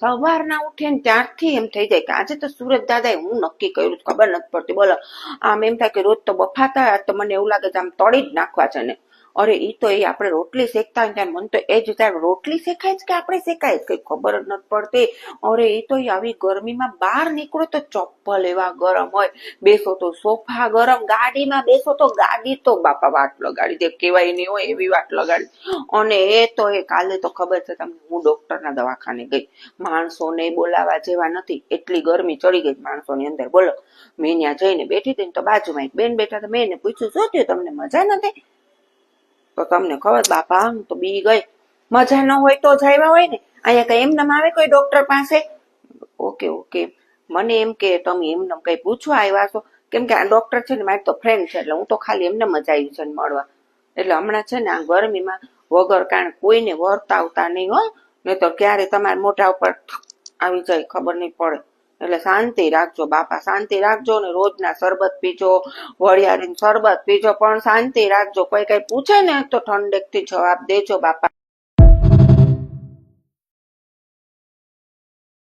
સવારના ઉઠે ને ત્યારથી એમ થઈ જાય કે આજે તો સુરત દાદાએ હું નક્કી કર્યું ખબર નથી પડતી. બોલો, આમ એમ થાય કે રોજ તો બફાતા હોય, તો મને એવું લાગે છે આમ તળી જ નાખવા છે ને. અરે ઈ તો એ આપણે રોટલી શેકતા હોય ત્યારે મને તો એ જ ત્યારે રોટલી શેકાય જ કે આપણે શેકાય કઈ ખબર જ નથી પડતી. અરે એ તો આવી ગરમીમાં બહાર નીકળો તો ચપ્પલ એવા ગરમ હોય, બેસો તો સોફા ગરમ, ગાડીમાં બેસો તો ગાડી તો બાપા વાટ લગાડી દે, કેવાય નહીં હોય એવી વાટ લગાડી. અને એ તો એ કાલે તો ખબર છે તમને, હું ડોક્ટરના દવાખાને ગઈ, માણસોને બોલાવા જેવા નથી, એટલી ગરમી ચડી ગઈ માણસોની અંદર. બોલો, મેં ત્યાં જઈને બેઠી હતી ને તો બાજુમાં એક બેન બેઠા હતા, મેં એને પૂછ્યું શું થયું તમને, મજા નથી? તો તમને ખબર બાપા હું તો બી ગઈ, મજા ન હોય તો જ આવ્યા હોય ને, અહીંયા કઈ એમને આવે કોઈ ડોક્ટર પાસે? ઓકે ઓકે, મને એમ કે તમે એમને કઈ પૂછવા આવ્યા છો? કેમ કે આ ડોક્ટર છે ને મારી તો ફ્રેન્ડ છે, એટલે હું તો ખાલી એમને મજા આવી છે મળવા. એટલે હમણાં છે ને આ ગરમીમાં વગર કારણ કોઈને વર્તાવતા નહીં હોય, નહીં તો ક્યારે તમારા મોઢા ઉપર આવી જાય ખબર નહીં પડે. એટલે શાંતિ રાખજો બાપા, શાંતિ રાખજો ને રોજના શરબત પીજો, વરિયાળીનું શરબત પીજો, પણ શાંતિ રાખજો. કોઈ કઈ પૂછે ને તો ઠંડક થી જવાબ દેજો બાપા.